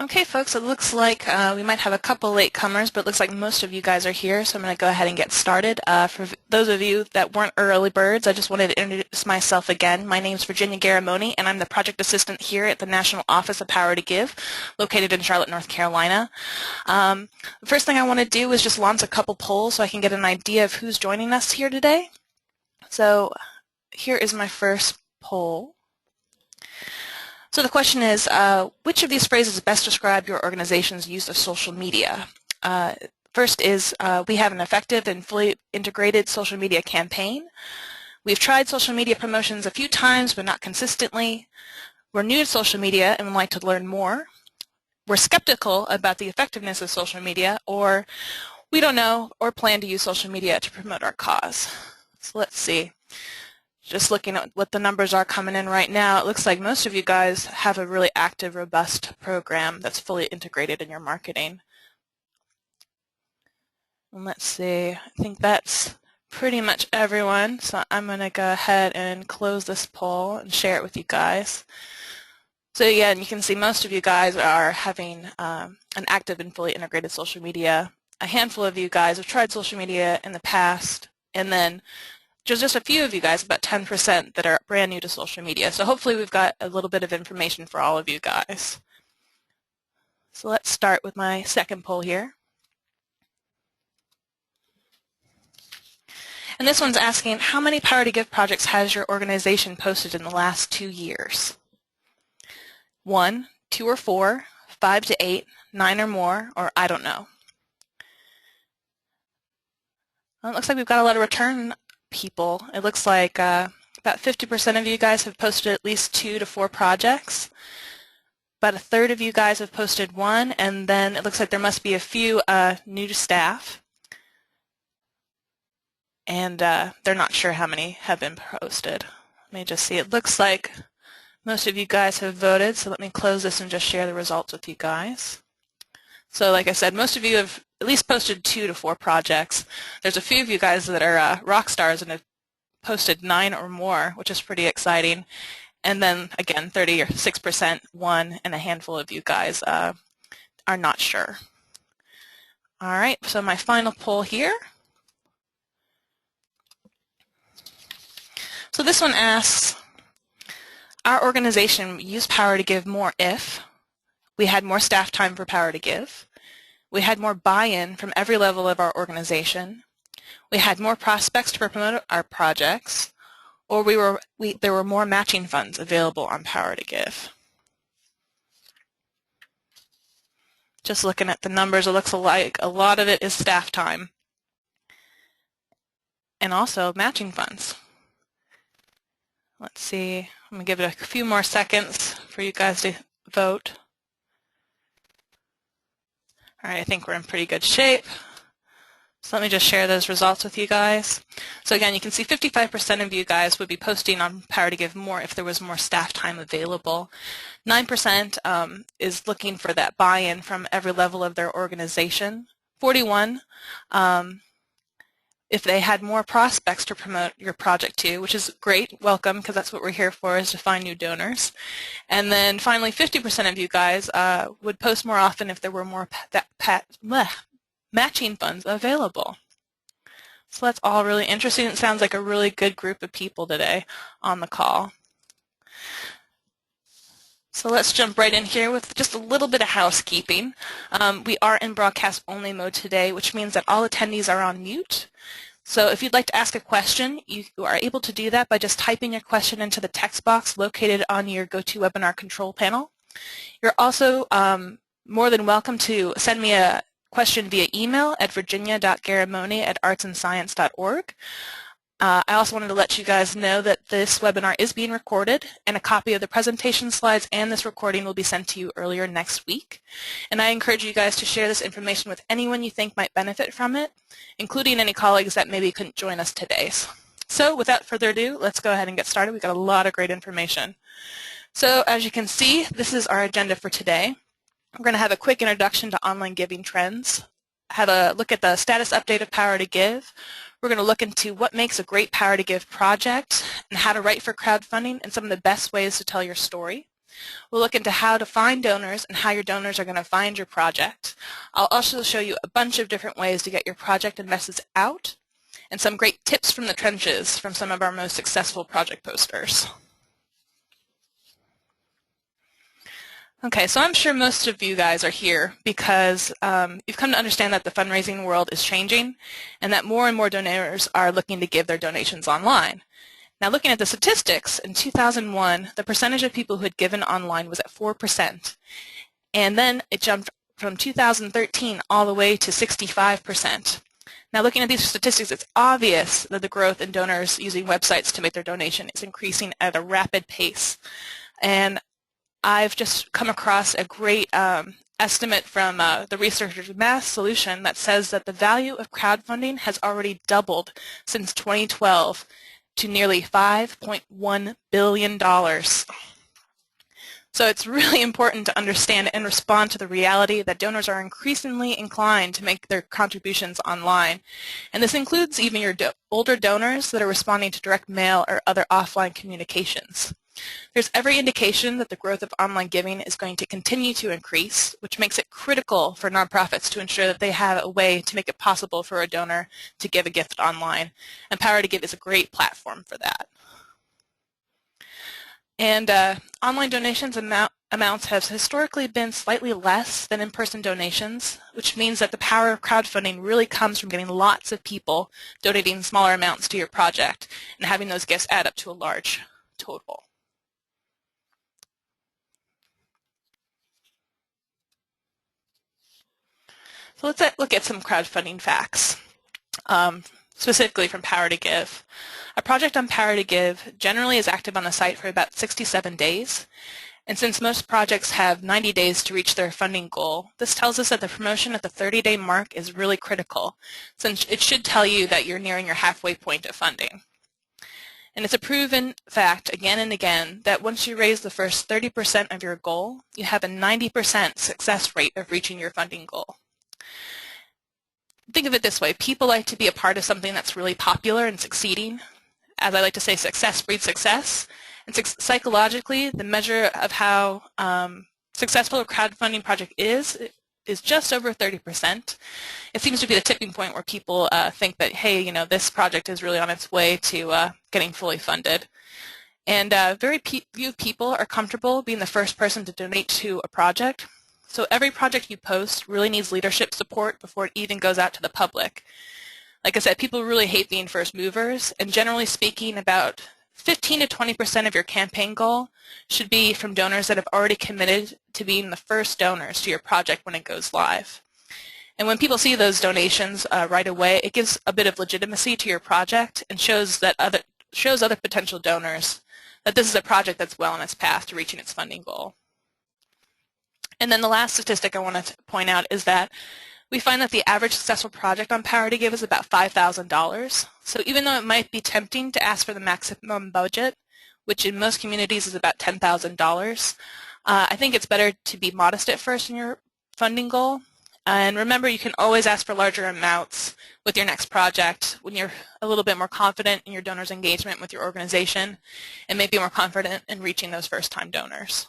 Okay, folks, it looks like we might have a couple latecomers, but it looks like most of you guys are here, so I'm going to go ahead and get started. For those of you that weren't early birds, I just wanted to introduce myself again. My name is Virginia Garamoni, and I'm the project assistant here at the National Office of Power to Give, located in Charlotte, North Carolina. The first thing I want to do is just launch a couple polls so I can get an idea of who's joining us here today. So here is my first poll. So the question is, which of these phrases best describe your organization's use of social media? First is, we have an effective and fully integrated social media campaign. We've tried social media promotions a few times, but not consistently. We're new to social media and would like to learn more. We're skeptical about the effectiveness of social media, or we don't know or plan to use social media to promote our cause. So let's see. Just looking at what the numbers are coming in right now, it looks like most of you guys have a really active, robust program that's fully integrated in your marketing. And let's see, I think that's pretty much everyone, so I'm going to go ahead and close this poll and share it with you guys. So again, you can see most of you guys are having an active and fully integrated social media. A handful of you guys have tried social media in the past, and then just a few of you guys, about 10%, that are brand new to social media. So hopefully we've got a little bit of information for all of you guys. So let's start with my second poll here. And this one's asking, how many Power to Give projects has your organization posted in the last 2 years? 1, 2 or 4, 5 to 8, 9 or more, or I don't know. Well, it looks like we've got a lot of return people. It looks like about 50% of you guys have posted at least 2 to 4 projects. About a third of you guys have posted 1, and then it looks like there must be a few new to staff. And they're not sure how many have been posted. Let me just see. It looks like most of you guys have voted, so let me close this and just share the results with you guys. So like I said, most of you have at least posted 2 to 4 projects. There's a few of you guys that are rock stars and have posted 9 or more, which is pretty exciting. And then again, 36% 1, and a handful of you guys are not sure. All right, so my final poll here. So this one asks, our organization used Power to Give more if we had more staff time for Power to Give, we had more buy-in from every level of our organization, we had more prospects to promote our projects, or there were more matching funds available on Power to Give. Just looking at the numbers, it looks like a lot of it is staff time and also matching funds. Let's see, I'm going to give it a few more seconds for you guys to vote. All right, I think we're in pretty good shape. So let me just share those results with you guys. So again, you can see 55% of you guys would be posting on Power to Give more if there was more staff time available. 9% is looking for that buy-in from every level of their organization. 41 if they had more prospects to promote your project to, which is great, welcome, because that's what we're here for, is to find new donors. And then finally, 50% of you guys would post more often if there were more matching funds available. So that's all really interesting. It sounds like a really good group of people today on the call. So let's jump right in here with just a little bit of housekeeping. We are in broadcast only mode today, which means that all attendees are on mute. So if you'd like to ask a question, you are able to do that by just typing your question into the text box located on your GoToWebinar control panel. You're also more than welcome to send me a question via email at virginia.garamoni@artsandscience.org. I also wanted to let you guys know that this webinar is being recorded, and a copy of the presentation slides and this recording will be sent to you earlier next week. And I encourage you guys to share this information with anyone you think might benefit from it, including any colleagues that maybe couldn't join us today. So without further ado, let's go ahead and get started. We've got a lot of great information. So as you can see, this is our agenda for today. We're going to have a quick introduction to online giving trends, have a look at the status update of Power to Give. We're going to look into what makes a great Power to Give project and how to write for crowdfunding and some of the best ways to tell your story. We'll look into how to find donors and how your donors are going to find your project. I'll also show you a bunch of different ways to get your project and message out, and some great tips from the trenches from some of our most successful project posters. Okay, so I'm sure most of you guys are here because you've come to understand that the fundraising world is changing and that more and more donors are looking to give their donations online. Now, looking at the statistics, in 2001, the percentage of people who had given online was at 4%, and then it jumped from 2013 all the way to 65%. Now, looking at these statistics, it's obvious that the growth in donors using websites to make their donation is increasing at a rapid pace. And I've just come across a great estimate from the researcher's math solution that says that the value of crowdfunding has already doubled since 2012 to nearly $5.1 billion. So it's really important to understand and respond to the reality that donors are increasingly inclined to make their contributions online. And this includes even your older donors that are responding to direct mail or other offline communications. There's every indication that the growth of online giving is going to continue to increase, which makes it critical for nonprofits to ensure that they have a way to make it possible for a donor to give a gift online. And Power to Give is a great platform for that. And online donations amounts have historically been slightly less than in-person donations, which means that the power of crowdfunding really comes from getting lots of people donating smaller amounts to your project and having those gifts add up to a large total. So let's look at some crowdfunding facts, specifically from Power to Give. A project on Power to Give generally is active on the site for about 67 days. And since most projects have 90 days to reach their funding goal, this tells us that the promotion at the 30-day mark is really critical, since it should tell you that you're nearing your halfway point of funding. And it's a proven fact again and again that once you raise the first 30% of your goal, you have a 90% success rate of reaching your funding goal. Think of it this way. People like to be a part of something that's really popular and succeeding. As I like to say, success breeds success. And psychologically, the measure of how successful a crowdfunding project is just over 30%. It seems to be the tipping point where people think that, hey, you know, this project is really on its way to getting fully funded. And very few people are comfortable being the first person to donate to a project. So every project you post really needs leadership support before it even goes out to the public. Like I said, people really hate being first movers, and generally speaking, about 15 to 20% of your campaign goal should be from donors that have already committed to being the first donors to your project when it goes live. And when people see those donations right away, it gives a bit of legitimacy to your project and shows other potential donors that this is a project that's well on its path to reaching its funding goal. And then the last statistic I want to point out is that we find that the average successful project on Power to Give is about $5,000. So even though it might be tempting to ask for the maximum budget, which in most communities is about $10,000, I think it's better to be modest at first in your funding goal. And remember, you can always ask for larger amounts with your next project when you're a little bit more confident in your donors' engagement with your organization and maybe more confident in reaching those first-time donors.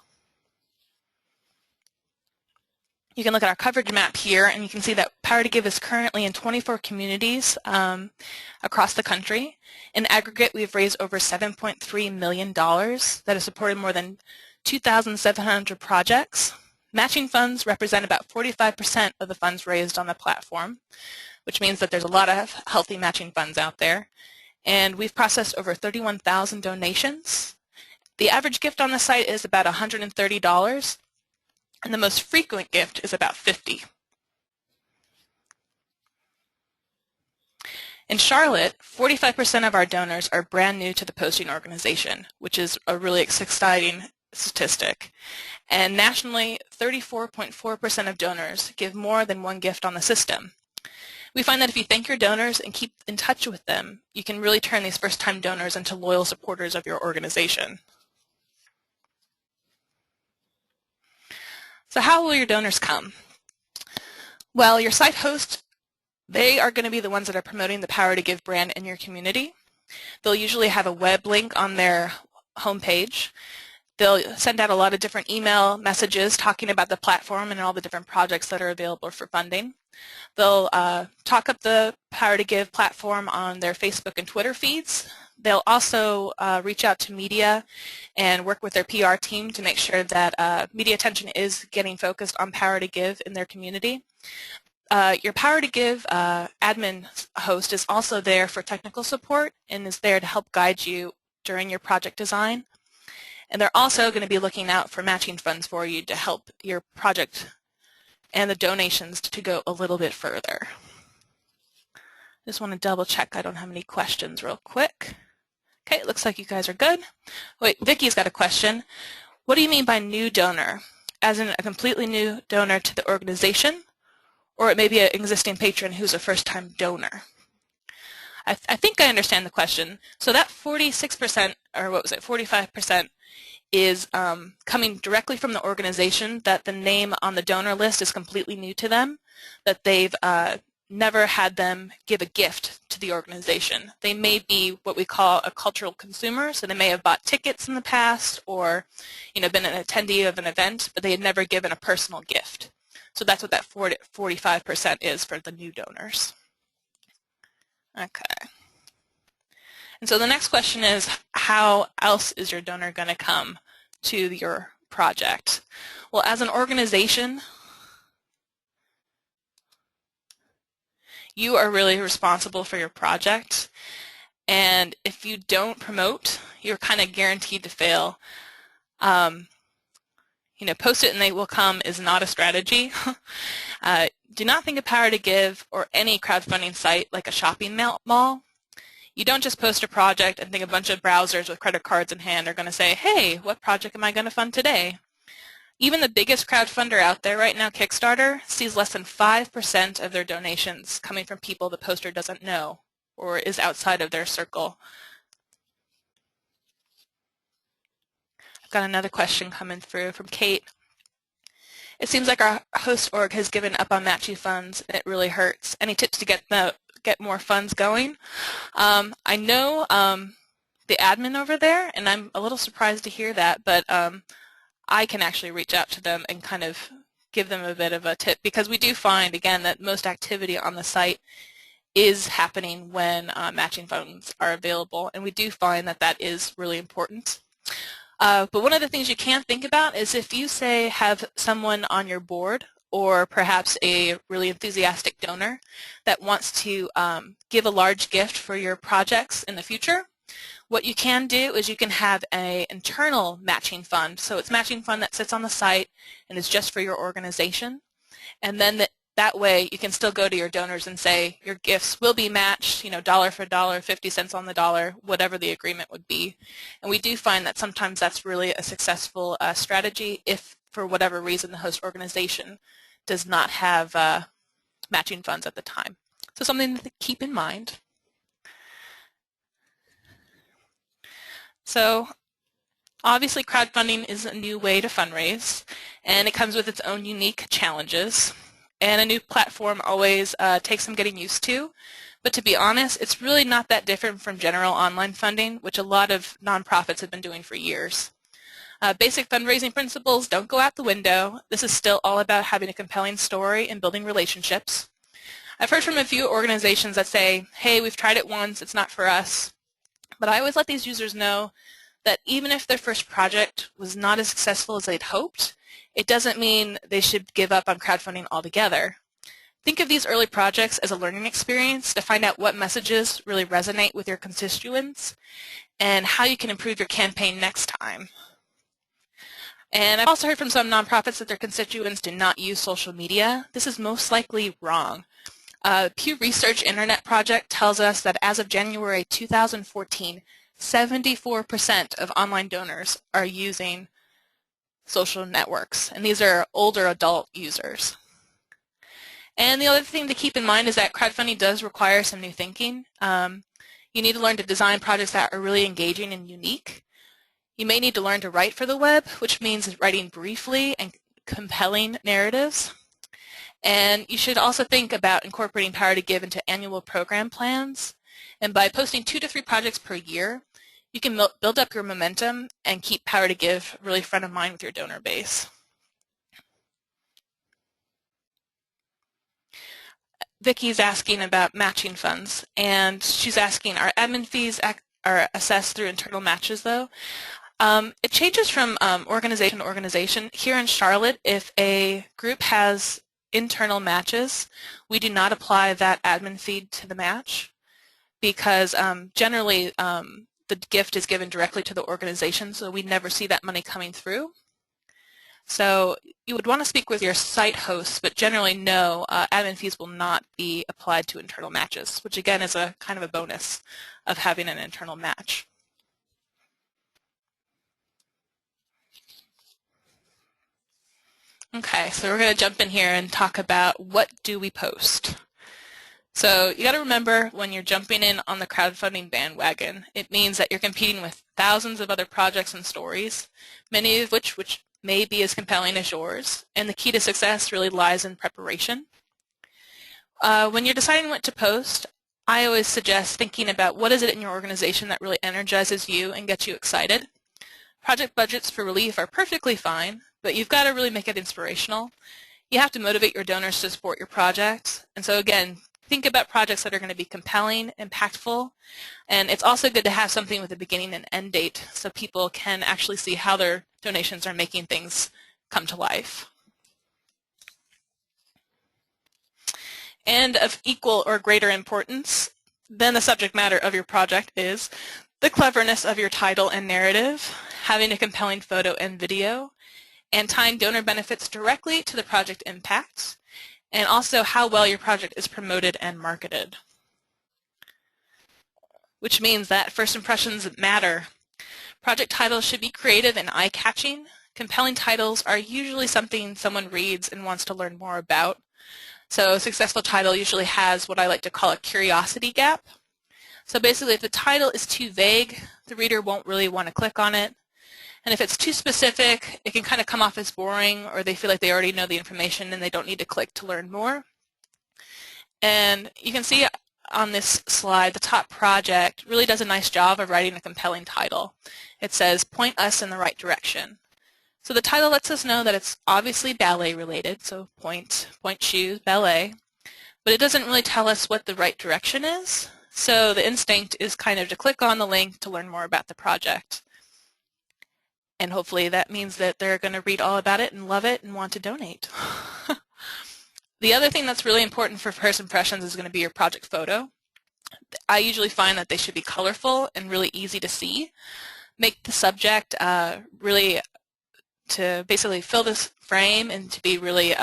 You can look at our coverage map here, and you can see that Power to Give is currently in 24 communities across the country. In aggregate, we've raised over $7.3 million that has supported more than 2,700 projects. Matching funds represent about 45% of the funds raised on the platform, which means that there's a lot of healthy matching funds out there. And we've processed over 31,000 donations. The average gift on the site is about $130. And the most frequent gift is about $50. In Charlotte, 45% of our donors are brand new to the posting organization, which is a really exciting statistic. And nationally, 34.4% of donors give more than one gift on the system. We find that if you thank your donors and keep in touch with them, you can really turn these first-time donors into loyal supporters of your organization. So how will your donors come? Well, your site hosts, they are going to be the ones that are promoting the Power to Give brand in your community. They'll usually have a web link on their homepage. They'll send out a lot of different email messages talking about the platform and all the different projects that are available for funding. They'll talk up the Power to Give platform on their Facebook and Twitter feeds. They'll also reach out to media and work with their PR team to make sure that media attention is getting focused on Power to Give in their community. Your Power to Give admin host is also there for technical support and is there to help guide you during your project design. And they're also going to be looking out for matching funds for you to help your project and the donations to go a little bit further. Just want to double check I don't have any questions real quick. Okay, it looks like you guys are good. Wait, Vicky's got a question. What do you mean by new donor? As in a completely new donor to the organization? Or it may be an existing patron who's a first-time donor? I think I understand the question. So that 46%, or what was it, 45%, is coming directly from the organization, that the name on the donor list is completely new to them, that they've never had them give a gift to the organization. They may be what we call a cultural consumer, so they may have bought tickets in the past or been an attendee of an event, but they had never given a personal gift. So that's what that 45% is for the new donors. Okay. And so the next question is, how else is your donor going to come to your project? Well, as an organization, you are really responsible for your project, and if you don't promote, you're kind of guaranteed to fail. Post it and they will come is not a strategy. Do not think of Power to Give or any crowdfunding site like a shopping mall. You don't just post a project and think a bunch of browsers with credit cards in hand are going to say, hey, what project am I going to fund today? Even the biggest crowdfunder out there right now, Kickstarter, sees less than 5% of their donations coming from people the poster doesn't know or is outside of their circle. I've got another question coming through from Kate. It seems like our host org has given up on matching funds, and it really hurts. Any tips to get more funds going? I know the admin over there, and I'm a little surprised to hear that, but I can actually reach out to them and kind of give them a bit of a tip, because we do find, again, that most activity on the site is happening when matching funds are available, and we do find that that is really important. But one of the things you can think about is if you, say, have someone on your board or perhaps a really enthusiastic donor that wants to give a large gift for your projects in the future, what you can do is you can have an internal matching fund. So it's a matching fund that sits on the site and is just for your organization. And then that way you can still go to your donors and say your gifts will be matched, dollar for dollar, 50 cents on the dollar, whatever the agreement would be. And we do find that sometimes that's really a successful strategy if, for whatever reason, the host organization does not have matching funds at the time. So something to keep in mind. So obviously crowdfunding is a new way to fundraise, and it comes with its own unique challenges. And a new platform always takes some getting used to. But to be honest, it's really not that different from general online funding, which a lot of nonprofits have been doing for years. Basic fundraising principles don't go out the window. This is still all about having a compelling story and building relationships. I've heard from a few organizations that say, hey, we've tried it once, it's not for us. But I always let these users know that even if their first project was not as successful as they'd hoped, it doesn't mean they should give up on crowdfunding altogether. Think of these early projects as a learning experience to find out what messages really resonate with your constituents and how you can improve your campaign next time. And I've also heard from some nonprofits that their constituents do not use social media. This is most likely wrong. Pew Research Internet Project tells us that as of January 2014, 74% of online donors are using social networks, and these are older adult users. And the other thing to keep in mind is that crowdfunding does require some new thinking. You need to learn to design projects that are really engaging and unique. You may need to learn to write for the web, which means writing briefly and compelling narratives. And you should also think about incorporating Power to Give into annual program plans. And by posting 2 to 3 projects per year, You can build up your momentum and keep Power to Give really front of mind with your donor base. Vicky's asking about matching funds, and she's asking, are admin fees are assessed through internal matches though? It changes from organization to organization. Here in Charlotte, if a group has internal matches, we do not apply that admin fee to the match because generally the gift is given directly to the organization, so we never see that money coming through. So you would want to speak with your site hosts, but generally no, admin fees will not be applied to internal matches, which again is a kind of a bonus of having an internal match. Okay, so we're going to jump in here and talk about what do we post. So you got to remember when you're jumping in on the crowdfunding bandwagon, it means that you're competing with thousands of other projects and stories, many of which may be as compelling as yours, and the key to success really lies in preparation. When you're deciding what to post, I always suggest thinking about what is it in your organization that really energizes you and gets you excited. Project budgets for relief are perfectly fine, but you've got to really make it inspirational. You have to motivate your donors to support your projects, and so again, think about projects that are going to be compelling, impactful, and it's also good to have something with a beginning and end date so people can actually see how their donations are making things come to life. And of equal or greater importance than the subject matter of your project is the cleverness of your title and narrative, having a compelling photo and video, and tying donor benefits directly to the project impact, and also how well your project is promoted and marketed. Which means that first impressions matter. Project titles should be creative and eye-catching. Compelling titles are usually something someone reads and wants to learn more about. So a successful title usually has what I like to call a curiosity gap. So basically if the title is too vague, the reader won't really want to click on it. And if it's too specific, it can kind of come off as boring, or they feel like they already know the information and they don't need to click to learn more. And you can see on this slide, the top project really does a nice job of writing a compelling title. It says, "Point us in the right direction." So the title lets us know that it's obviously ballet related, so point shoes, ballet, but it doesn't really tell us what the right direction is. So the instinct is kind of to click on the link to learn more about the project. And hopefully that means that they're going to read all about it and love it and want to donate. The other thing that's really important for first impressions is going to be your project photo. I usually find that they should be colorful and really easy to see. Make the subject really to basically fill this frame and to be really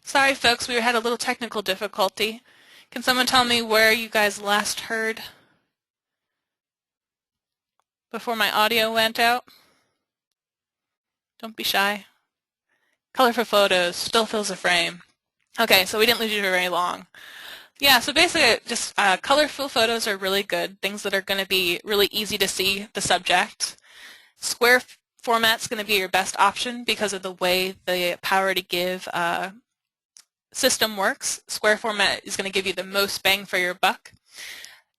Sorry folks, we had a little technical difficulty. Can someone tell me where you guys last heard before my audio went out? Don't be shy. Colorful photos, still fills a frame. Okay, so we didn't lose you for very long. Yeah, so basically just colorful photos are really good, things that are going to be really easy to see the subject. Square format's going to be your best option because of the way the Power to Give system works. Square format is going to give you the most bang for your buck,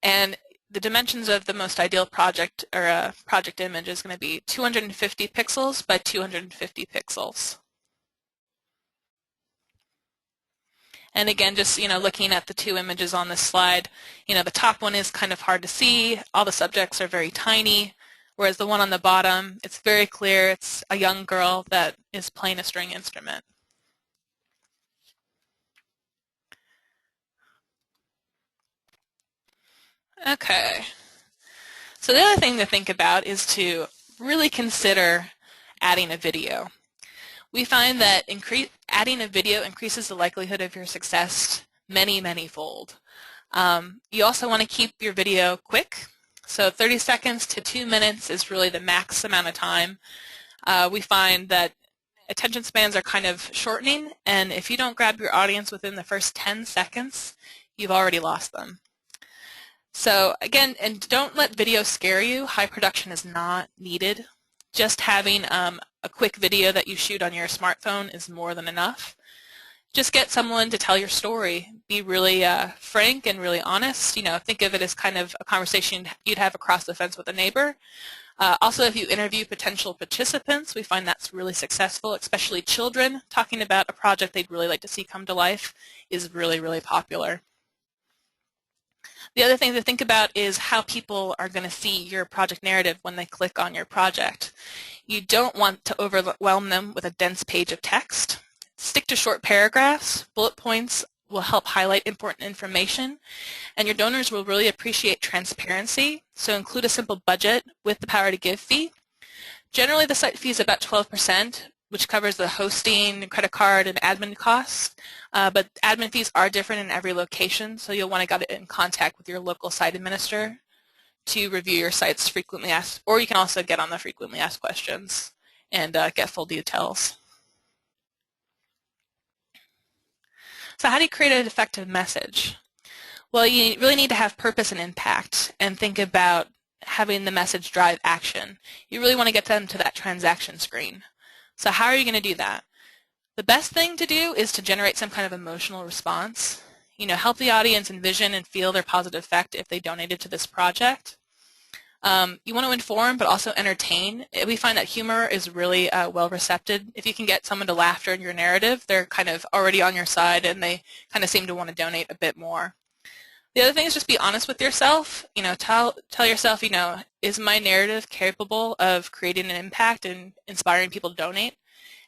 and the dimensions of the most ideal project or project image is going to be 250 pixels by 250 pixels. And again, just looking at the two images on this slide, the top one is kind of hard to see. All the subjects are very tiny, whereas the one on the bottom, it's very clear. It's a young girl that is playing a string instrument. Okay. So the other thing to think about is to really consider adding a video. We find that adding a video increases the likelihood of your success many fold. You also want to keep your video quick. So 30 seconds to 2 minutes is really the max amount of time. We find that attention spans are kind of shortening, and if you don't grab your audience within the first 10 seconds, you've already lost them. So again, and don't let video scare you. High production is not needed. Just having a quick video that you shoot on your smartphone is more than enough. Just get someone to tell your story. Be really frank and really honest. Think of it as kind of a conversation you'd have across the fence with a neighbor. Also, if you interview potential participants, we find that's really successful, especially children. Talking about a project they'd really like to see come to life is really popular. The other thing to think about is how people are going to see your project narrative when they click on your project. You don't want to overwhelm them with a dense page of text. Stick to short paragraphs. Bullet points will help highlight important information, and your donors will really appreciate transparency, so include a simple budget with the Power to Give fee. Generally, the site fee is about 12%, which covers the hosting, credit card, and admin costs, but admin fees are different in every location, so you'll want to get in contact with your local site administrator to review your site's frequently asked, or you can also get on the frequently asked questions and get full details. So how do you create an effective message? Well, you really need to have purpose and impact and think about having the message drive action. You really want to get them to that transaction screen. So how are you going to do that? The best thing to do is to generate some kind of emotional response. Help the audience envision and feel their positive effect if they donated to this project. You want to inform but also entertain. We find that humor is really well received. If you can get someone to laughter in your narrative, they're kind of already on your side and they kind of seem to want to donate a bit more. The other thing is just be honest with yourself. Tell yourself, is my narrative capable of creating an impact and inspiring people to donate?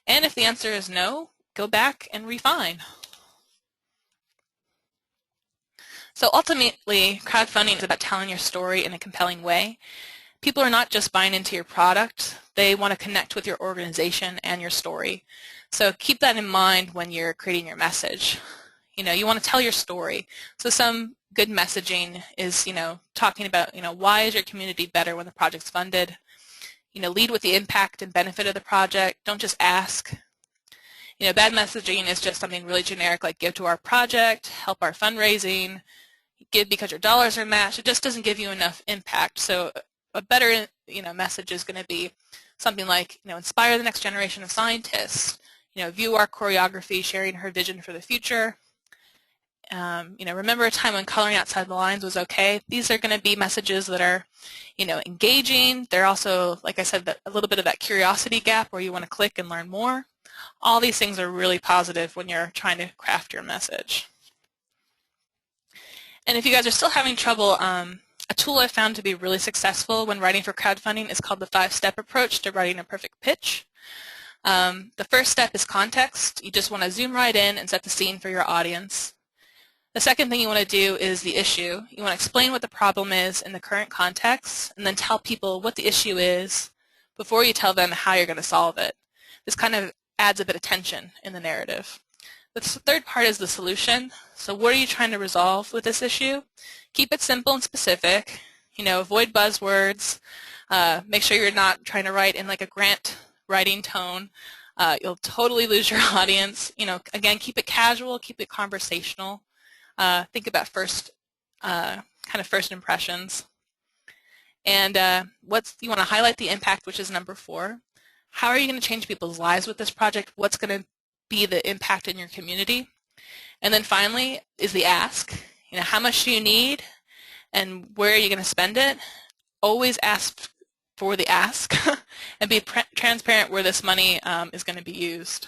And if the answer is no, go back and refine. So ultimately, crowdfunding is about telling your story in a compelling way. People are not just buying into your product, they want to connect with your organization and your story. So keep that in mind when you're creating your message. You want to tell your story. So some good messaging is, talking about, why is your community better when the project's funded? Lead with the impact and benefit of the project. Don't just ask. Bad messaging is just something really generic like give to our project, help our fundraising, give because your dollars are matched. It just doesn't give you enough impact. So a better, message is going to be something like, inspire the next generation of scientists. View our choreography, sharing her vision for the future. Remember a time when coloring outside the lines was okay. These are going to be messages that are, engaging. They're also, like I said, a little bit of that curiosity gap where you want to click and learn more. All these things are really positive when you're trying to craft your message. And if you guys are still having trouble, a tool I found to be really successful when writing for crowdfunding is called the 5-step approach to writing a perfect pitch. The first step is context. You just want to zoom right in and set the scene for your audience. The second thing you want to do is the issue. You want to explain what the problem is in the current context and then tell people what the issue is before you tell them how you're going to solve it. This kind of adds a bit of tension in the narrative. The third part is the solution. So what are you trying to resolve with this issue? Keep it simple and specific. Avoid buzzwords. Make sure you're not trying to write in like a grant writing tone. You'll totally lose your audience. Again, keep it casual, keep it conversational. Think about first impressions. And you want to highlight the impact, which is number 4. How are you going to change people's lives with this project? What's going to be the impact in your community? And then finally is the ask. How much do you need and where are you going to spend it? Always ask for the ask and be transparent where this money is going to be used.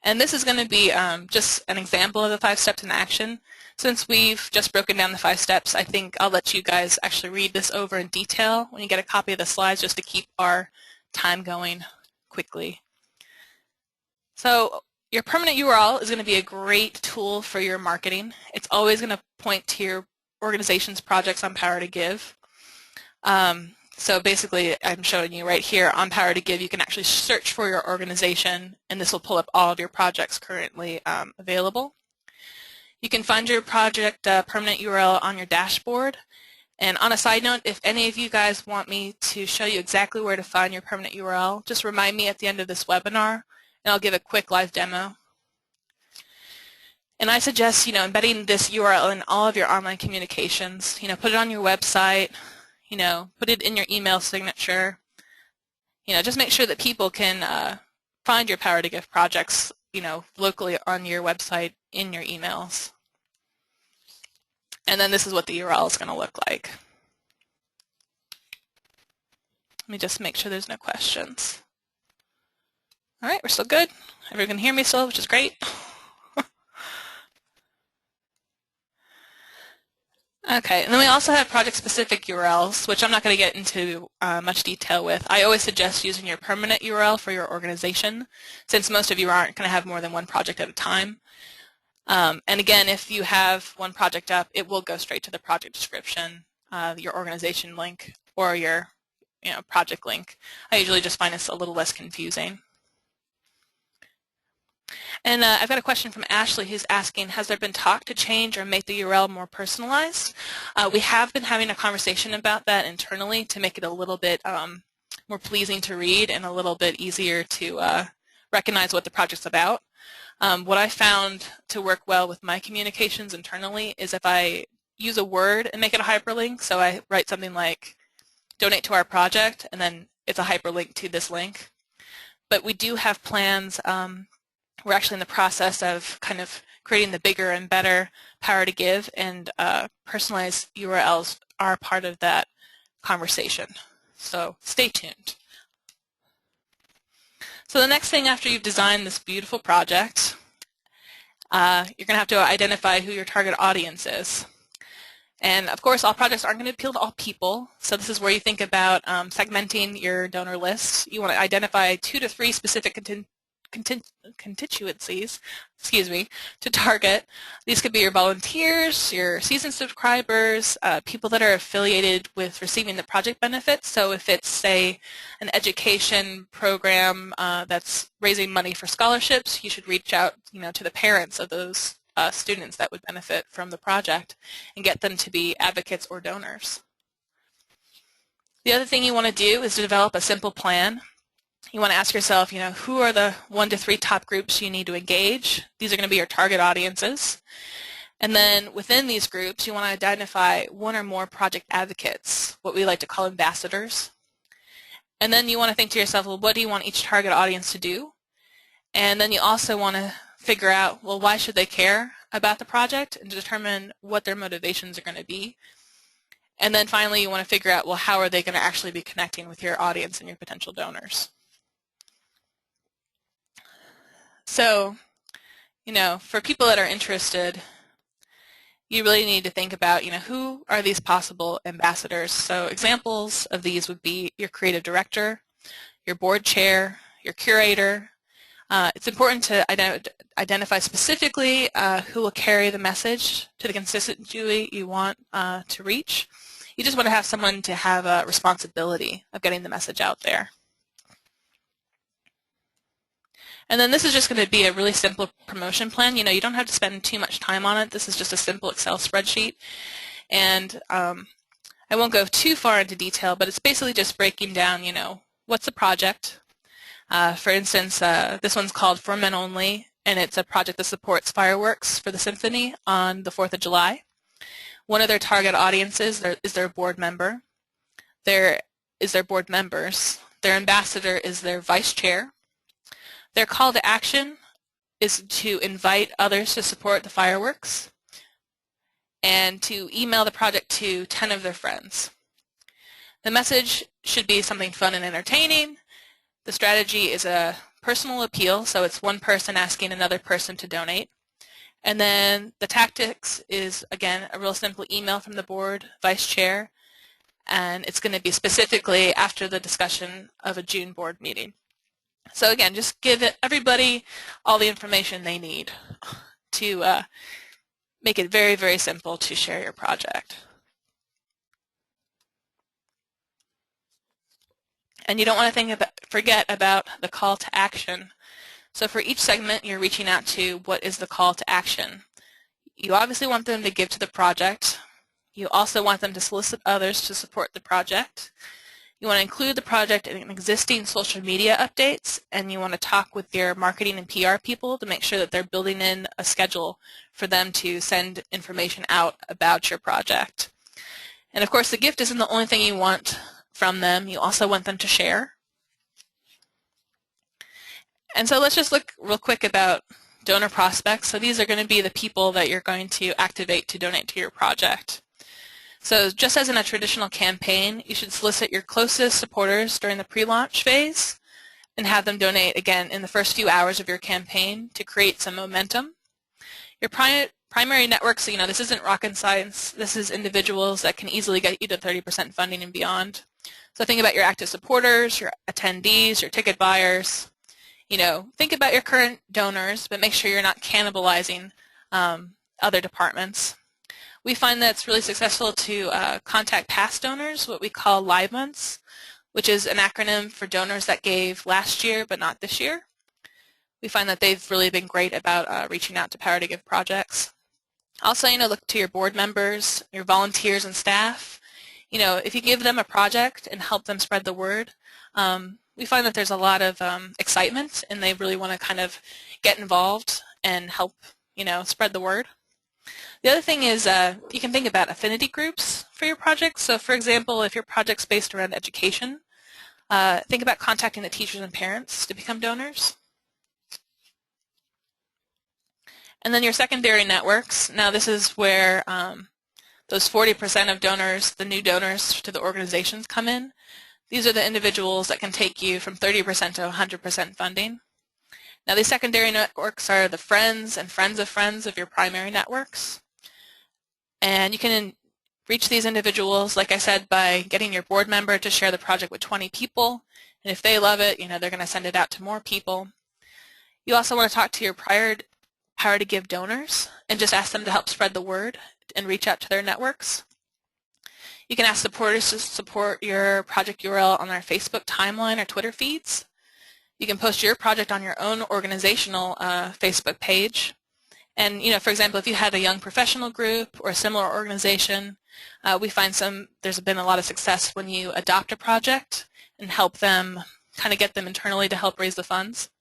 And this is going to be just an example of the 5 steps in action. Since we've just broken down the 5 steps, I think I'll let you guys actually read this over in detail when you get a copy of the slides just to keep our time going quickly. So your permanent URL is going to be a great tool for your marketing. It's always going to point to your organization's projects on Power to Give. So basically, I'm showing you right here on Power to Give, you can actually search for your organization, and this will pull up all of your projects currently available. You can find your project permanent URL on your dashboard. And on a side note, if any of you guys want me to show you exactly where to find your permanent URL, just remind me at the end of this webinar, and I'll give a quick live demo. And I suggest, embedding this URL in all of your online communications. Put it on your website, put it in your email signature. Just make sure that people can find your Power to Give projects, locally on your website in your emails. And then this is what the URL is going to look like. Let me just make sure there's no questions. All right, we're still good. Everyone can hear me still, which is great. Okay, and then we also have project-specific URLs, which I'm not going to get into much detail with. I always suggest using your permanent URL for your organization, since most of you aren't going to have more than one project at a time. And again, if you have one project up, it will go straight to the project description, your organization link, or your project link. I usually just find this a little less confusing. And I've got a question from Ashley who's asking, has there been talk to change or make the URL more personalized? We have been having a conversation about that internally to make it a little bit more pleasing to read and a little bit easier to recognize what the project's about. What I found to work well with my communications internally is if I use a word and make it a hyperlink, so I write something like donate to our project, and then it's a hyperlink to this link. But we do have plans. We're actually in the process of kind of creating the bigger and better Power to Give, and personalized URLs are part of that conversation. So stay tuned. So the next thing after you've designed this beautiful project, you're going to have to identify who your target audience is. And of course, all projects aren't going to appeal to all people, so this is where you think about segmenting your donor list. You want to identify 2 to 3 specific constituencies, to target. These could be your volunteers, your seasoned subscribers, people that are affiliated with receiving the project benefits. So if it's, say, an education program that's raising money for scholarships, you should reach out, to the parents of those students that would benefit from the project and get them to be advocates or donors. The other thing you want to do is to develop a simple plan. You want to ask yourself, who are the 1 to 3 top groups you need to engage? These are going to be your target audiences. And then within these groups, you want to identify 1 or more project advocates, what we like to call ambassadors. And then you want to think to yourself, well, what do you want each target audience to do? And then you also want to figure out, well, why should they care about the project, and determine what their motivations are going to be. And then finally, you want to figure out, well, how are they going to actually be connecting with your audience and your potential donors? So, for people that are interested, you really need to think about, who are these possible ambassadors? So examples of these would be your creative director, your board chair, your curator. It's important to identify specifically who will carry the message to the constituency you want to reach. You just want to have someone to have a responsibility of getting the message out there. And then this is just going to be a really simple promotion plan. You don't have to spend too much time on it. This is just a simple Excel spreadsheet. And I won't go too far into detail, but it's basically just breaking down, what's the project. For instance, this one's called For Men Only, and it's a project that supports fireworks for the symphony on the 4th of July. One of their target audiences is their board member. There is their board members. Their ambassador is their vice chair. Their call to action is to invite others to support the fireworks and to email the project to 10 of their friends. The message should be something fun and entertaining. The strategy is a personal appeal, so it's one person asking another person to donate. And then the tactics is, again, a real simple email from the board vice chair, and it's going to be specifically after the discussion of a June board meeting. So again, just give everybody all the information they need to make it very, very simple to share your project. And you don't want to forget about the call to action. So for each segment, you're reaching out to what is the call to action. You obviously want them to give to the project. You also want them to solicit others to support the project. You want to include the project in existing social media updates, and you want to talk with your marketing and PR people to make sure that they're building in a schedule for them to send information out about your project. And of course, the gift isn't the only thing you want from them. You also want them to share. And so let's just look real quick about donor prospects. So these are going to be the people that you're going to activate to donate to your project. So just as in a traditional campaign, you should solicit your closest supporters during the pre-launch phase and have them donate again in the first few hours of your campaign to create some momentum. Your primary network, so this isn't rocket science. This is individuals that can easily get you to 30% funding and beyond. So think about your active supporters, your attendees, your ticket buyers. Think about your current donors, but make sure you're not cannibalizing other departments. We find that it's really successful to contact past donors, what we call live months, which is an acronym for donors that gave last year but not this year. We find that they've really been great about reaching out to Power to Give projects. Also, look to your board members, your volunteers and staff. If you give them a project and help them spread the word, we find that there's a lot of excitement, and they really want to kind of get involved and help, spread the word. The other thing is you can think about affinity groups for your project. So for example, if your project's based around education, think about contacting the teachers and parents to become donors. And then your secondary networks. Now this is where those 40% of donors, the new donors to the organizations, come in. These are the individuals that can take you from 30% to 100% funding. Now these secondary networks are the friends and friends of your primary networks. And you can reach these individuals, like I said, by getting your board member to share the project with 20 people. And if they love it, they're going to send it out to more people. You also want to talk to your prior Power to Give donors and just ask them to help spread the word and reach out to their networks. You can ask supporters to support your project URL on our Facebook timeline or Twitter feeds. You can post your project on your own organizational Facebook page. And, for example, if you had a young professional group or a similar organization, we find there's been a lot of success when you adopt a project and help them, kind of get them internally to help raise the funds.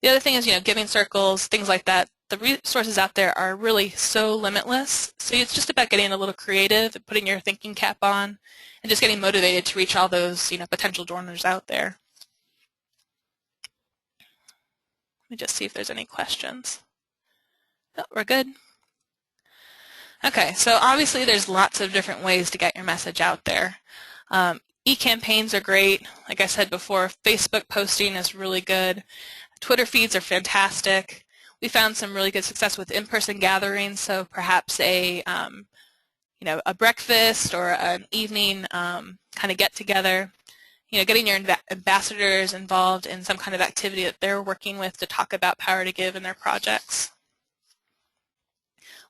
The other thing is, giving circles, things like that. The resources out there are really so limitless. So it's just about getting a little creative, putting your thinking cap on, and just getting motivated to reach all those, potential donors out there. Let me just see if there's any questions. Oh, we're good. Okay, so obviously there's lots of different ways to get your message out there. E-campaigns are great. Like I said before, Facebook posting is really good. Twitter feeds are fantastic. We found some really good success with in-person gatherings, so perhaps a breakfast or an evening kind of get-together. Getting your ambassadors involved in some kind of activity that they're working with to talk about Power to Give and their projects.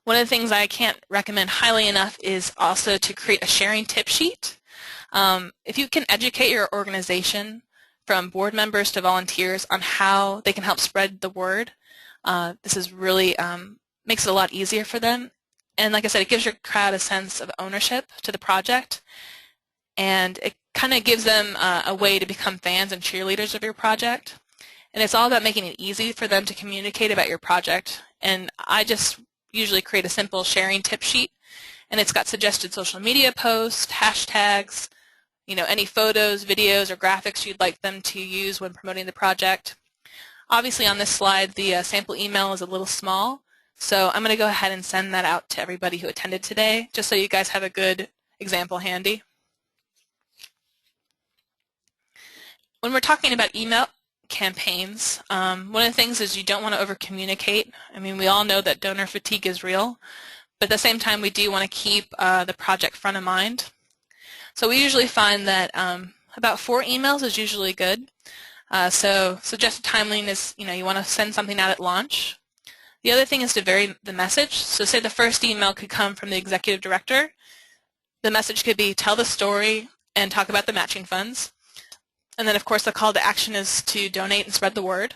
One of the things I can't recommend highly enough is also to create a sharing tip sheet. If you can educate your organization from board members to volunteers on how they can help spread the word, this is really makes it a lot easier for them. And like I said, it gives your crowd a sense of ownership to the project, and it kind of gives them a way to become fans and cheerleaders of your project. And it's all about making it easy for them to communicate about your project. And I just usually create a simple sharing tip sheet, and it's got suggested social media posts, hashtags, any photos, videos, or graphics you'd like them to use when promoting the project. Obviously on this slide the sample email is a little small, so I'm going to go ahead and send that out to everybody who attended today, just so you guys have a good example handy. When we're talking about email campaigns, one of the things is you don't want to over-communicate. I mean, we all know that donor fatigue is real, but at the same time we do want to keep the project front of mind. So we usually find that about 4 emails is usually good. So suggested timeline is, you want to send something out at launch. The other thing is to vary the message. So say the first email could come from the executive director. The message could be tell the story and talk about the matching funds. And then of course the call to action is to donate and spread the word.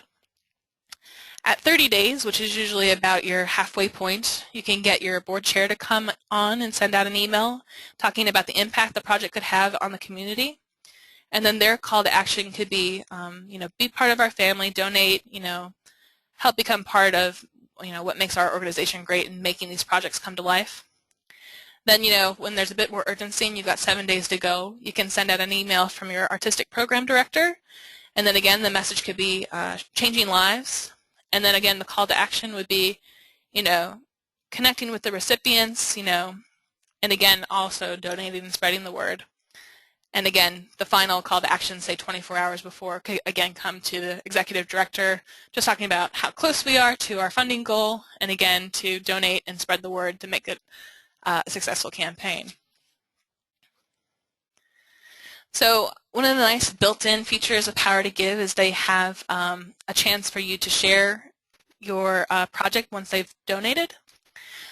At 30 days, which is usually about your halfway point, you can get your board chair to come on and send out an email talking about the impact the project could have on the community. And then their call to action could be, be part of our family, donate, help become part of, what makes our organization great and making these projects come to life. Then, when there's a bit more urgency and you've got 7 days to go, you can send out an email from your artistic program director. And then again, the message could be changing lives. And then again, the call to action would be, connecting with the recipients, and again, also donating and spreading the word. And again, the final call to action, say 24 hours before, could again come to the executive director, just talking about how close we are to our funding goal, and again, to donate and spread the word to make it a successful campaign. So one of the nice built-in features of Power to Give is they have a chance for you to share your project once they've donated.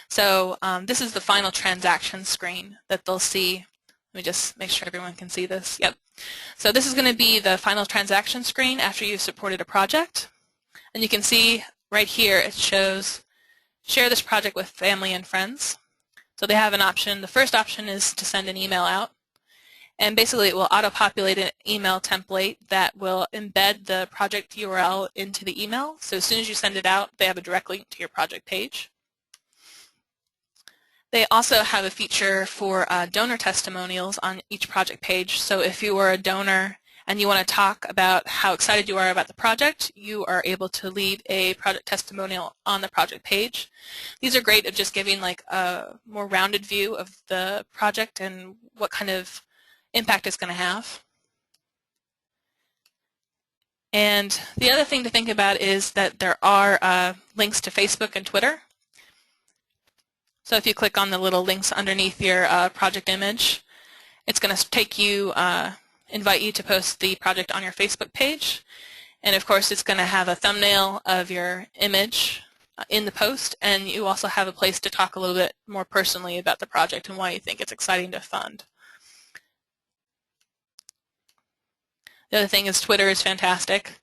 So this is the final transaction screen that they'll see. Let me just make sure everyone can see this. Yep. So this is going to be the final transaction screen after you've supported a project. And you can see right here it shows share this project with family and friends. So they have an option. The first option is to send an email out. And basically it will auto-populate an email template that will embed the project URL into the email. So as soon as you send it out, they have a direct link to your project page. They also have a feature for donor testimonials on each project page. So if you are a donor and you want to talk about how excited you are about the project, you are able to leave a project testimonial on the project page. These are great at just giving like a more rounded view of the project and what kind of impact it's going to have. And the other thing to think about is that there are links to Facebook and Twitter. So if you click on the little links underneath your project image, it's going to take you, invite you to post the project on your Facebook page. And of course it's going to have a thumbnail of your image in the post, and you also have a place to talk a little bit more personally about the project and why you think it's exciting to fund. The other thing is Twitter is fantastic.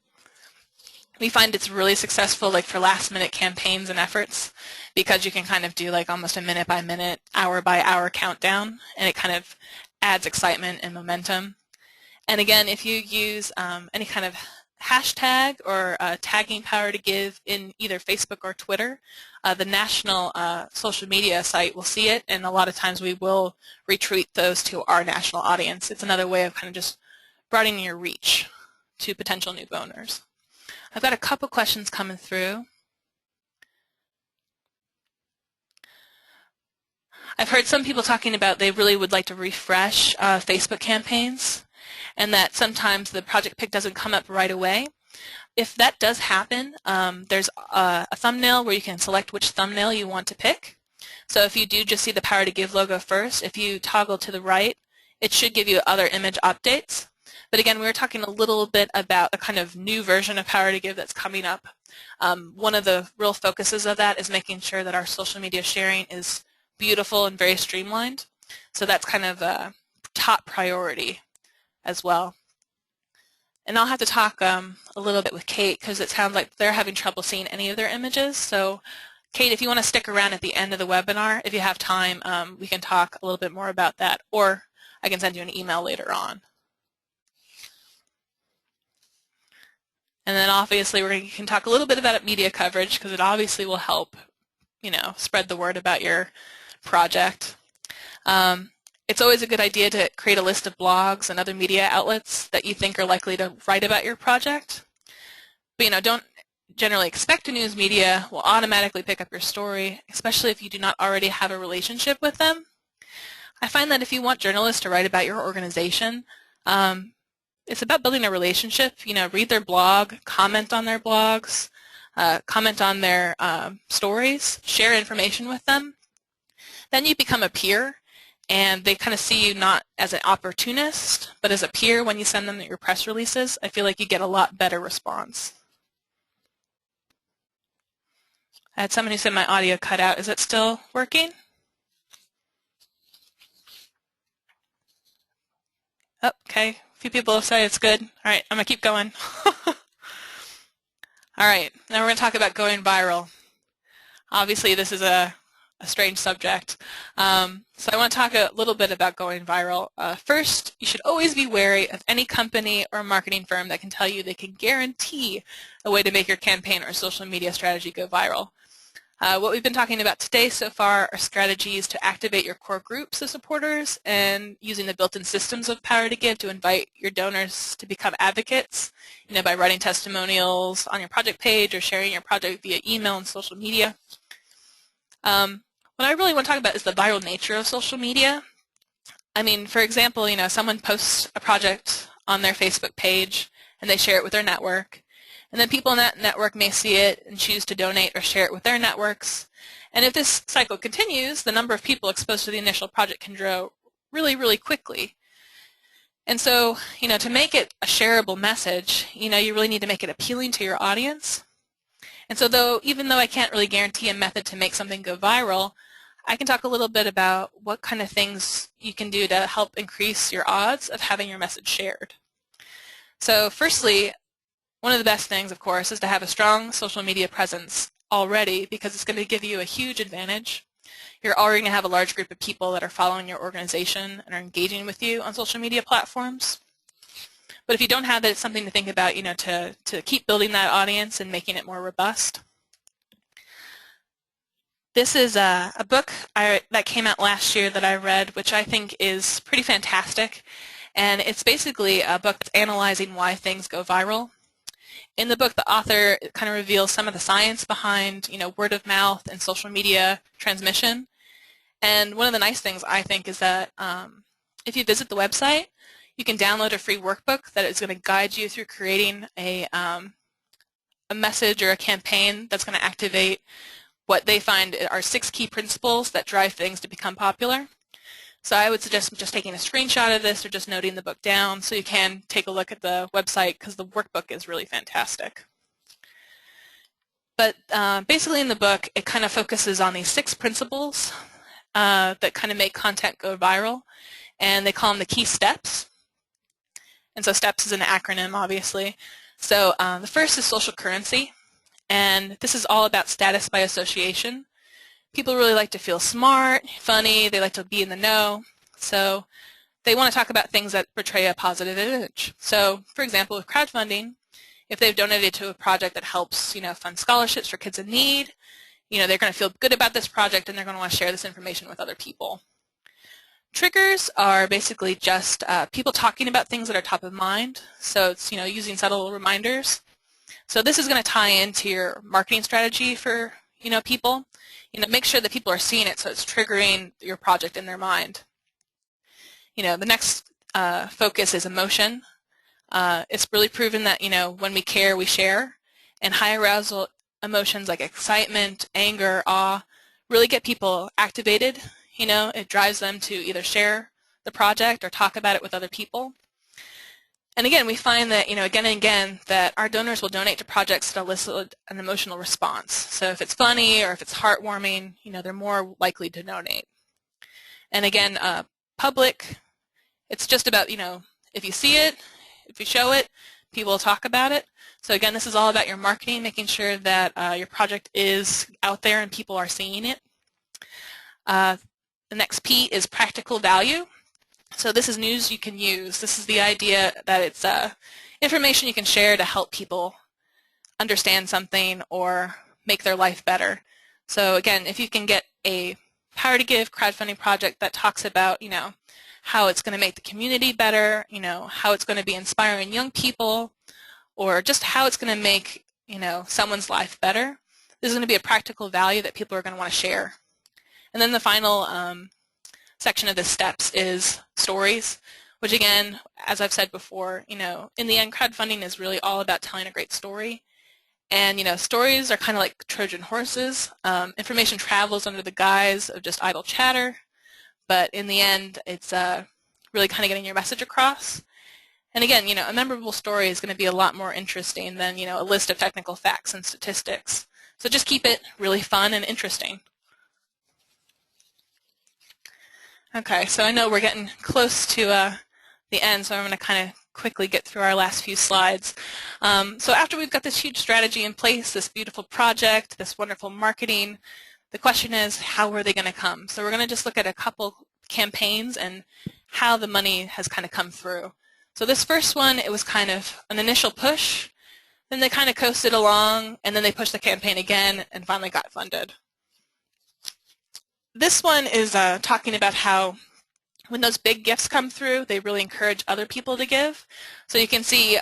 We find it's really successful like for last-minute campaigns and efforts because you can kind of do like almost a minute-by-minute, hour-by-hour countdown, and it kind of adds excitement and momentum. And again, if you use any kind of hashtag or tagging Power to Give in either Facebook or Twitter, the national social media site will see it, and a lot of times we will retweet those to our national audience. It's another way of kind of just broadening your reach to potential new donors. I've got a couple questions coming through. I've heard some people talking about they really would like to refresh Facebook campaigns and that sometimes the project pick doesn't come up right away. If that does happen, there's a thumbnail where you can select which thumbnail you want to pick. So if you do just see the Power to Give logo first, if you toggle to the right, it should give you other image updates. But again, we were talking a little bit about a kind of new version of Power to Give that's coming up. One of the real focuses of that is making sure that our social media sharing is beautiful and very streamlined. So that's kind of a top priority as well. And I'll have to talk a little bit with Kate because it sounds like they're having trouble seeing any of their images. So Kate, if you want to stick around at the end of the webinar, if you have time, we can talk a little bit more about that, or I can send you an email later on. And then obviously we can talk a little bit about media coverage because it obviously will help, spread the word about your project. It's always a good idea to create a list of blogs and other media outlets that you think are likely to write about your project. But don't generally expect a news media will automatically pick up your story, especially if you do not already have a relationship with them. I find that if you want journalists to write about your organization, it's about building a relationship. Read their blog, comment on their blogs, comment on their stories, share information with them. Then you become a peer, and they kind of see you not as an opportunist, but as a peer when you send them your press releases. I feel like you get a lot better response. I had someone who said my audio cut out. Is it still working? Oh, okay. A few people have said it's good. All right, I'm going to keep going. All right, now we're going to talk about going viral. Obviously, this is a strange subject. So I want to talk a little bit about going viral. First, you should always be wary of any company or marketing firm that can tell you they can guarantee a way to make your campaign or social media strategy go viral. What we've been talking about today so far are strategies to activate your core groups of supporters and using the built-in systems of Power to Give to invite your donors to become advocates, by writing testimonials on your project page or sharing your project via email and social media. What I really want to talk about is the viral nature of social media. I mean, for example, someone posts a project on their Facebook page and they share it with their network. And then people in that network may see it and choose to donate or share it with their networks. And if this cycle continues, the number of people exposed to the initial project can grow really, really quickly. And so, to make it a shareable message, you really need to make it appealing to your audience. And so even though I can't really guarantee a method to make something go viral, I can talk a little bit about what kind of things you can do to help increase your odds of having your message shared. So firstly, one of the best things, of course, is to have a strong social media presence already because it's going to give you a huge advantage. You're already going to have a large group of people that are following your organization and are engaging with you on social media platforms. But if you don't have it, it's something to think about, to keep building that audience and making it more robust. This is a book that came out last year that I read, which I think is pretty fantastic. And it's basically a book that's analyzing why things go viral. In the book, the author kind of reveals some of the science behind, word of mouth and social media transmission. And one of the nice things, I think, is that if you visit the website, you can download a free workbook that is going to guide you through creating a message or a campaign that's going to activate what they find are 6 key principles that drive things to become popular. So I would suggest just taking a screenshot of this or just noting the book down so you can take a look at the website because the workbook is really fantastic. But basically in the book, it kind of focuses on these 6 principles that kind of make content go viral, and they call them the key steps. And so STEPS is an acronym, obviously. So the first is social currency, and this is all about status by association. People really like to feel smart, funny, they like to be in the know, so they want to talk about things that portray a positive image. So, for example, with crowdfunding, if they've donated to a project that helps, fund scholarships for kids in need, they're going to feel good about this project and they're going to want to share this information with other people. Triggers are basically just people talking about things that are top of mind, so it's, using subtle reminders. So this is going to tie into your marketing strategy for, people. Make sure that people are seeing it so it's triggering your project in their mind. The next focus is emotion. It's really proven that, when we care, we share. And high arousal emotions like excitement, anger, awe really get people activated. It drives them to either share the project or talk about it with other people. And again, we find that, again and again, that our donors will donate to projects that elicit an emotional response. So if it's funny or if it's heartwarming, they're more likely to donate. And again, public, it's just about, if you see it, if you show it, people will talk about it. So again, this is all about your marketing, making sure that your project is out there and people are seeing it. The next P is practical value. So this is news you can use. This is the idea that it's information you can share to help people understand something or make their life better. So again, if you can get a Power to Give crowdfunding project that talks about, how it's going to make the community better, how it's going to be inspiring young people, or just how it's going to make, someone's life better, this is going to be a practical value that people are going to want to share. And then the final section of the steps is stories, which again, as I've said before, in the end, crowdfunding is really all about telling a great story. And, stories are kind of like Trojan horses. Information travels under the guise of just idle chatter, but in the end, it's really kind of getting your message across. And again, a memorable story is going to be a lot more interesting than, a list of technical facts and statistics. So just keep it really fun and interesting. Okay, so I know we're getting close to the end, so I'm going to kind of quickly get through our last few slides. So after we've got this huge strategy in place, this beautiful project, this wonderful marketing, the question is, how are they going to come? So we're going to just look at a couple campaigns and how the money has kind of come through. So this first one, it was kind of an initial push, then they kind of coasted along, and then they pushed the campaign again and finally got funded. This one is talking about how when those big gifts come through, they really encourage other people to give. So you can see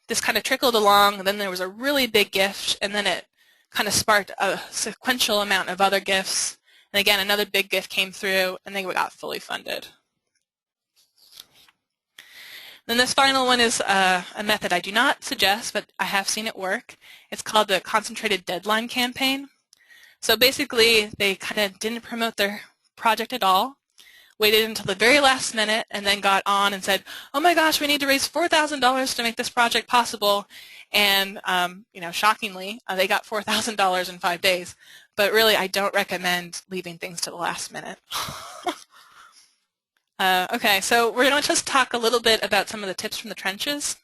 this kind of trickled along, and then there was a really big gift, and then it kind of sparked a sequential amount of other gifts. And again, another big gift came through, and they got fully funded. Then this final one is a method I do not suggest, but I have seen it work. It's called the Concentrated Deadline Campaign. So basically, they kind of didn't promote their project at all, waited until the very last minute, and then got on and said, oh my gosh, we need to raise $4,000 to make this project possible. And shockingly, they got $4,000 in 5 days. But really, I don't recommend leaving things to the last minute. Okay, so we're going to just talk a little bit about some of the tips from the trenches.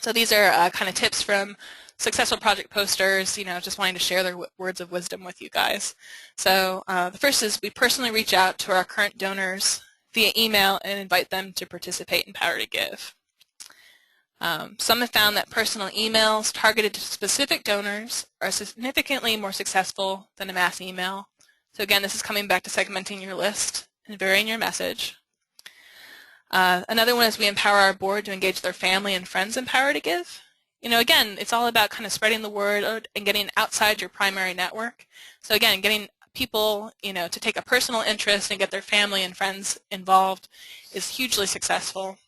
So these are kind of tips from successful project posters, just wanting to share their words of wisdom with you guys. So the first is we personally reach out to our current donors via email and invite them to participate in Power to Give. Some have found that personal emails targeted to specific donors are significantly more successful than a mass email. So again, this is coming back to segmenting your list and varying your message. Another one is we empower our board to engage their family and friends in Power to Give. Again, it's all about kind of spreading the word and getting outside your primary network. So again, getting people, to take a personal interest and get their family and friends involved is hugely successful.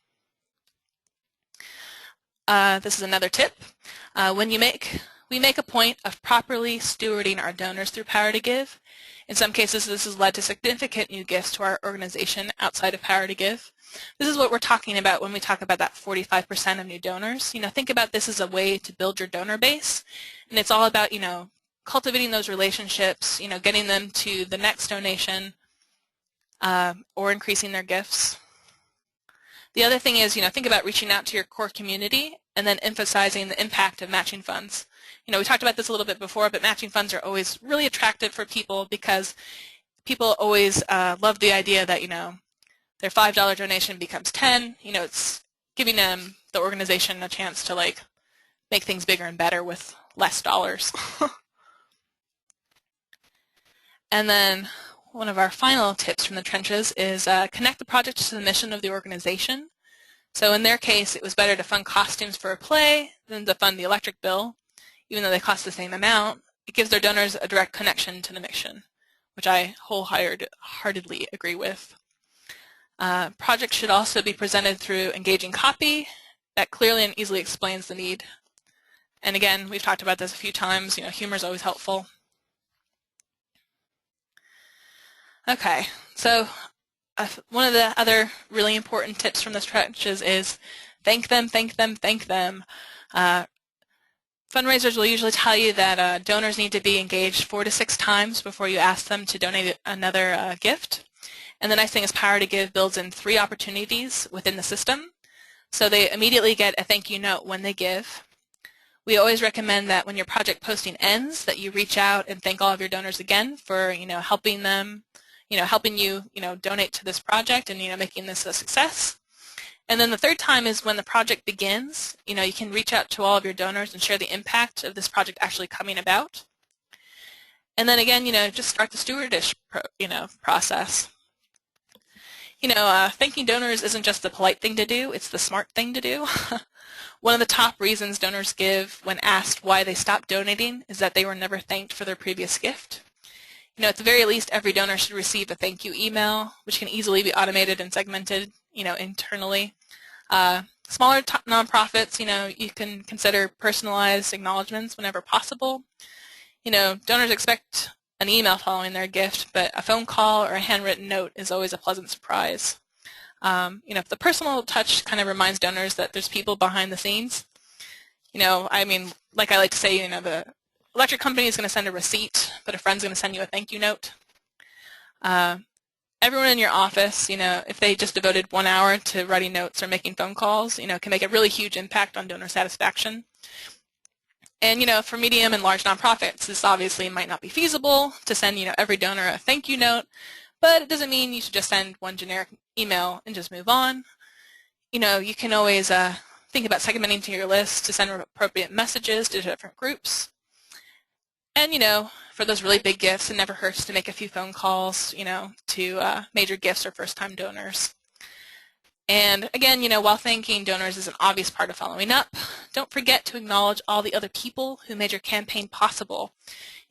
This is another tip. We make a point of properly stewarding our donors through Power to Give. In some cases, this has led to significant new gifts to our organization outside of Power to Give. This is what we're talking about when we talk about that 45% of new donors. Think about this as a way to build your donor base, and it's all about, cultivating those relationships, getting them to the next donation or increasing their gifts. The other thing is, think about reaching out to your core community and then emphasizing the impact of matching funds. We talked about this a little bit before, but matching funds are always really attractive for people because people always love the idea that, their $5 donation becomes 10. It's giving them, the organization, a chance to make things bigger and better with less dollars. And then one of our final tips from the trenches is connect the project to the mission of the organization. So in their case, it was better to fund costumes for a play than to fund the electric bill, even though they cost the same amount. It gives their donors a direct connection to the mission, which I wholeheartedly agree with. Projects should also be presented through engaging copy that clearly and easily explains the need. And again, we've talked about this a few times, humor is always helpful. Okay, so one of the other really important tips from the trenches is thank them, thank them, thank them. Fundraisers will usually tell you that donors need to be engaged 4 to 6 times before you ask them to donate another gift. And the nice thing is Power to Give builds in 3 opportunities within the system. So they immediately get a thank you note when they give. We always recommend that when your project posting ends that you reach out and thank all of your donors again for helping them, helping you donate to this project and making this a success. And then the third time is when the project begins. You can reach out to all of your donors and share the impact of this project actually coming about. And then again, just start the stewardish process. Thanking donors isn't just the polite thing to do, it's the smart thing to do. One of the top reasons donors give when asked why they stopped donating is that they were never thanked for their previous gift. At the very least, every donor should receive a thank you email, which can easily be automated and segmented, internally. Smaller nonprofits, you can consider personalized acknowledgments whenever possible. Donors expect an email following their gift, but a phone call or a handwritten note is always a pleasant surprise. If the personal touch kind of reminds donors that there's people behind the scenes, like I like to say, electric company is going to send a receipt, but a friend's going to send you a thank you note. Everyone in your office, if they just devoted 1 hour to writing notes or making phone calls, can make a really huge impact on donor satisfaction. And, for medium and large nonprofits, this obviously might not be feasible to send, every donor a thank you note, but it doesn't mean you should just send one generic email and just move on. You can always think about segmenting to your list to send appropriate messages to different groups. And, for those really big gifts, it never hurts to make a few phone calls, to major gifts or first-time donors. And again, while thanking donors is an obvious part of following up, don't forget to acknowledge all the other people who made your campaign possible.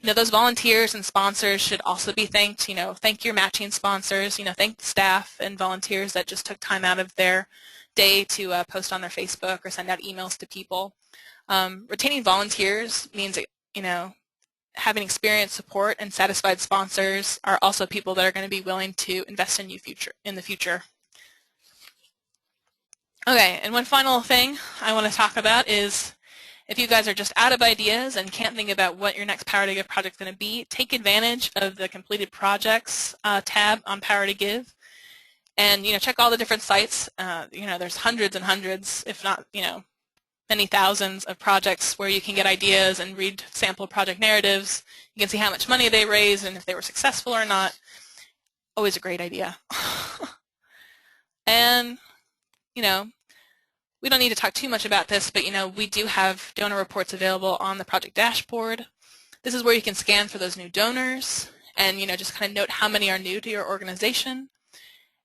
Those volunteers and sponsors should also be thanked. Thank your matching sponsors, thank the staff and volunteers that just took time out of their day to post on their Facebook or send out emails to people. Retaining volunteers means that, having experienced support and satisfied sponsors are also people that are going to be willing to invest in you in the future. Okay, and one final thing I want to talk about is if you guys are just out of ideas and can't think about what your next Power to Give project is going to be, take advantage of the completed projects tab on Power to Give, and check all the different sites. There's hundreds and hundreds, if not many thousands of projects where you can get ideas and read sample project narratives. You can see how much money they raised and if they were successful or not. Always a great idea. And we don't need to talk too much about this, but we do have donor reports available on the project dashboard. This is where you can scan for those new donors and just kind of note how many are new to your organization.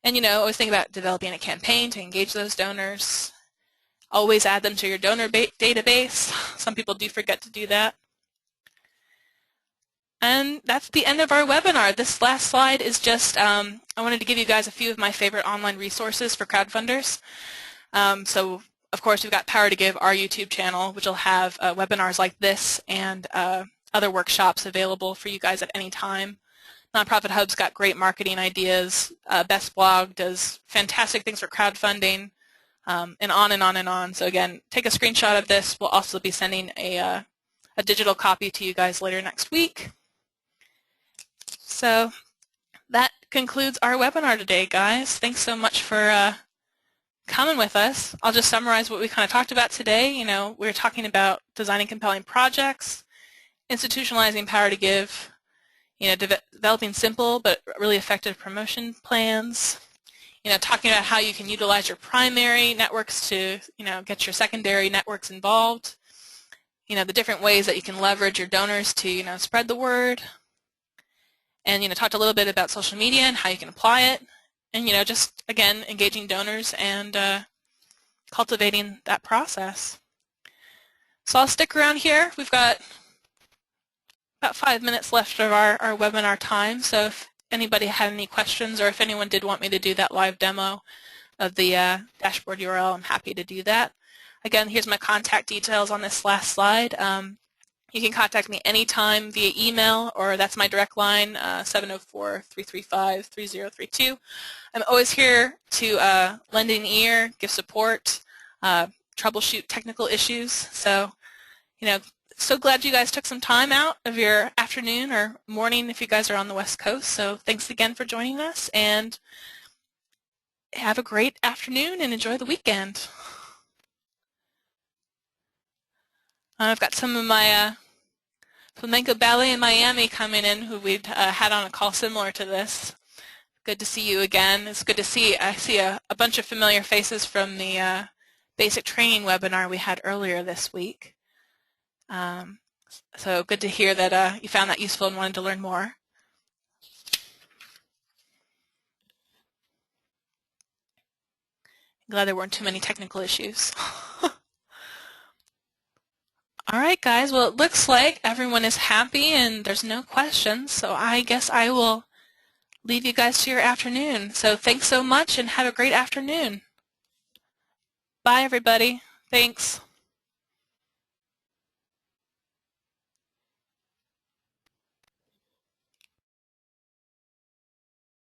And always think about developing a campaign to engage those donors. Always add them to your donor database. Some people do forget to do that. And that's the end of our webinar. This last slide is just, I wanted to give you guys a few of my favorite online resources for crowdfunders. So, of course, we've got Power to Give, our YouTube channel, which will have webinars like this and other workshops available for you guys at any time. Nonprofit Hub's got great marketing ideas. Best Blog does fantastic things for crowdfunding, and on and on and on. So again, take a screenshot of this. We'll also be sending a digital copy to you guys later next week. So that concludes our webinar today, guys. Thanks so much for coming with us. I'll just summarize what we kind of talked about today. We were talking about designing compelling projects, institutionalizing Power to Give, developing simple but really effective promotion plans, talking about how you can utilize your primary networks to, get your secondary networks involved, the different ways that you can leverage your donors to, spread the word, and, talked a little bit about social media and how you can apply it, and, just, again, engaging donors and cultivating that process. So I'll stick around here. We've got about 5 minutes left of our webinar time, so if anybody had any questions or if anyone did want me to do that live demo of the dashboard URL, I'm happy to do that. Again, here's my contact details on this last slide. You can contact me anytime via email, or that's my direct line, 704-335-3032. I'm always here to lend an ear, give support, troubleshoot technical issues. So, so glad you guys took some time out of your afternoon or morning if you guys are on the West Coast. So thanks again for joining us, and have a great afternoon and enjoy the weekend. I've got some of my flamenco ballet in Miami coming in who we'd had on a call similar to this. Good to see you again. It's good to see, I see a bunch of familiar faces from the basic training webinar we had earlier this week. So good to hear that you found that useful and wanted to learn more. Glad there weren't too many technical issues. All right, guys. Well, it looks like everyone is happy and there's no questions, so I guess I will leave you guys to your afternoon. So thanks so much and have a great afternoon. Bye, everybody. Thanks.